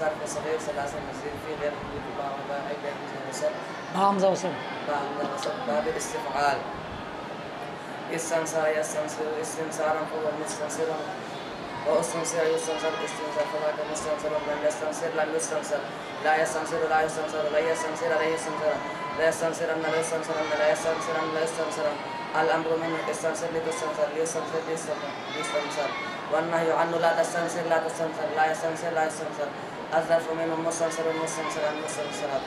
صرف صغير ثلاثة مزيد في غير الباء وباء أيضا وسب همزة وسب باب الاستفعال استنصر يستنصر استنصارا فهو مستنصر واستنصر يستنصر استنصار فذاك مستنصر لم يستنصر لم يستنصر لا يستنصر لا يستنصر لا يستنصر لا يستنصر لا يستنصر لا يستنصر لا يستنصر لا يستنصر الأمر منك استنصر لتستنصر ليستنصر ليستنصر والنهي عنه لا تستنصر لا تستنصر لا يستنصر لا يستنصر الظرف منه مستنصر المستنصر المستنصرات।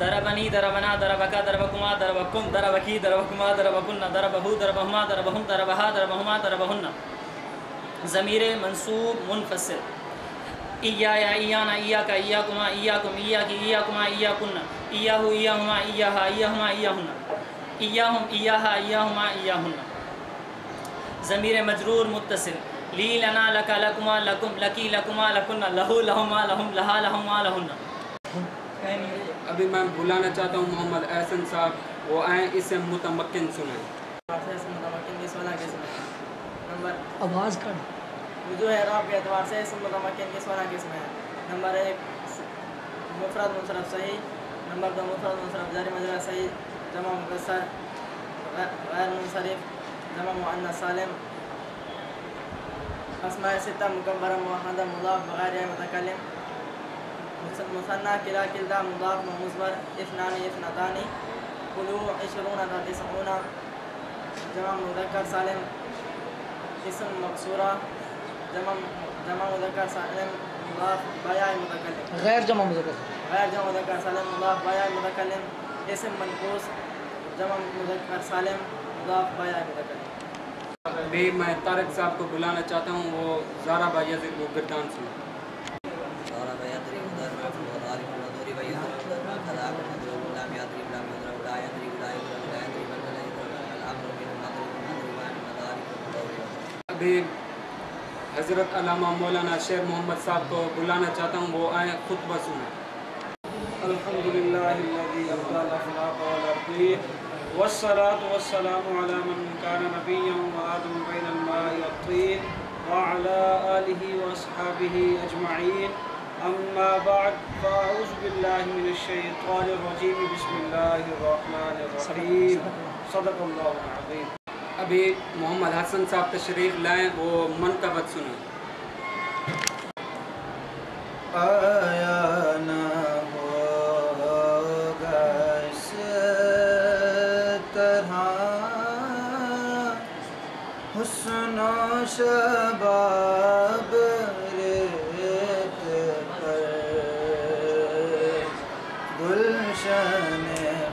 ضربني ضربنا ضربك ضربكما ضربكم ضربكي ضربكما ضربكن ضربه ضربهما ضربهم ضربها ضربهما ضربهن. ضمیر منصوب منفصل. ایایا ایانا ایاکا ایاکما ایاکم ایاکی ایاکما ایاکن ایاہو ایاہما ایاہا ایاہما ایاہن ایاہم ایاہا ایاہما ایاہن. ضمیر مجرور متصل. لی لنا لکا لکما لکم لکی لکما لکن لہو لہما لہم لہا لہما لہن. ابھی میں بلانا چاہتا ہوں محمد احسن صاحب، وہ آئیں اسے متمکن سنیں. آواز کر وجوہ اعراب کے اعتبار سے اسم متمکن کس وجہ قسم ہے. نمبر 1 مفرد منصرف صحیح. نمبر 2 مفرد منصرف جاری مجرور صحیح. جمع مکسر غیر منصرف. جمع مؤنث سالم. اسماء ستہ مکبرہ موحدہ مضاف بغیر متکلم. مثنى كلا كلتا مضاف ومصبر. اثنان اثنتان. كلوا 20 90. جمع مذکر سالم. اسم مقصورہ. جمع مذکر سالم مضاف بایع متکلم. غیر جمع مذکر سالم مضاف بایع متکلم. اسم منقوص. جمع مذکر سالم مضاف بایع متکلم. ابھی میں طارق صاحب کو بلانا چاہتا ہوں، وہ زارا با یضرب گردان سنیں. ابھی حضرت علامہ مولانا شیر محمد صاحب کو بلانا چاہتا ہوں، وہ آئیں خطبہ سنیں. الحمدللہ الذی ابدع الاخلاق والارضین والصلاة والسلام علی من کان نبیا وآدم بین الماء والطین وعلی آلہ واصحابہ اجمعین. اما بعد فاعوذ باللہ من الشیطان الرجیم. بسم اللہ الرحمن الرحیم. صدق اللہ العظیم. ابھی محمد حسن صاحب تشریف لائیں، وہ منقبت سنیں. آیا نہ ہوگا اس طرح حسن و شباب ریت پر گلشن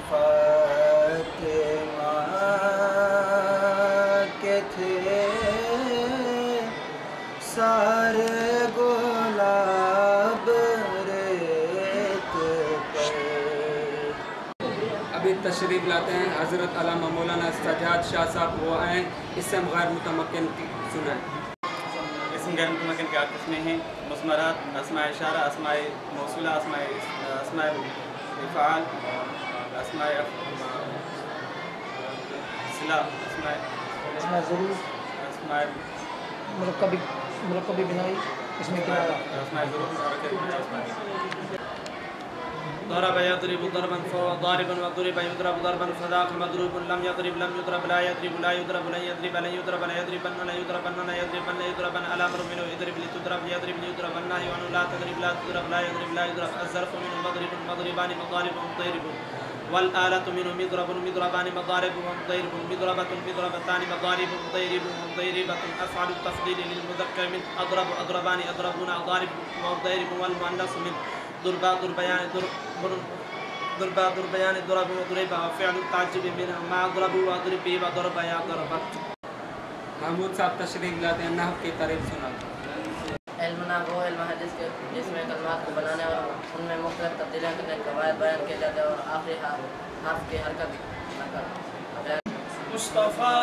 فاطمہ کے تھے سارے گلاب ریت پر. ابھی تشریف لاتے ہیں حضرت علامہ مولانا سجاد شاہ صاحب، وہ آئیں اسم غیر متمکن کی سنیں. اسم غیر متمکن کے 8 قسمیں ہیں: مضمرات، اسماء اشارہ، اسماء موصولہ، اسماء افعال، اسماء صلہ، اسماء ضرور، اسماء مرکبی بنائی، اس میں کیا اسماء ضرور. ضرب يضرب ضربا فهو ضارب وضرب يضرب ضربا فذاك مضروب. لم يضرب لم يضرب لا يضرب لا يضرب لن يضرب لن يضرب لا يضربن لا يضربن لا يضربن لا يضربن. الامر منه اضرب لتضرب يضرب ليضرب. النهي عنه لا تضرب لا تضرب لا يضرب لا يضرب. الظرف منه مضرب مضربان مضارب مضرب. والآلة منه مضرب مضربان مضارب ومضرب. مضربة مضربتان مضارب مضرب مضربة. أفعل التفضيل للمذكر من أضرب أضربان أضربون أضارب مضرب. والمؤنث من ضربا ضربيان ضربا ضربيان ضرب وضربا. وفعل التعجب من ما ضرب وضرب وضرب يا ضربت. محمود صاحب تشریف لاتے ہیں، نحو کی تعریف سنا. علم نحو وہ علم ہے جس میں کلمات کو بنانے اور ان میں مختلف تبدیلیاں کرنے کے قواعد بیان کیے جاتے ہیں اور آخری حرف کی حرکت نقل. مصطفیٰ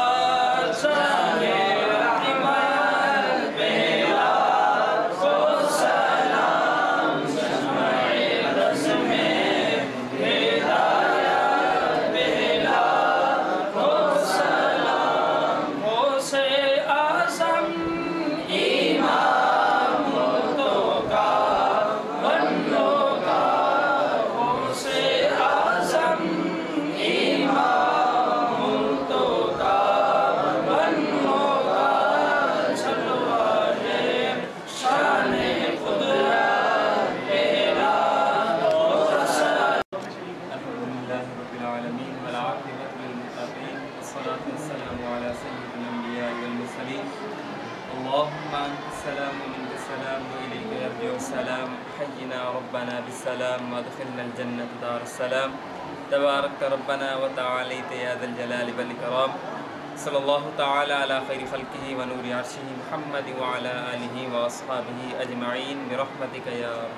اللهم أنت السلام ومنك السلام السلام وإليك يرجع السلام حينا ربنا بالسلام وادخلنا الجنة دار السلام تبارك ربنا وتعاليت يا ذا الجلال والإكرام صلى الله تعالى على خير خلقه ونور عرشه محمد وعلى آله وأصحابه أجمعين برحمتك يا رب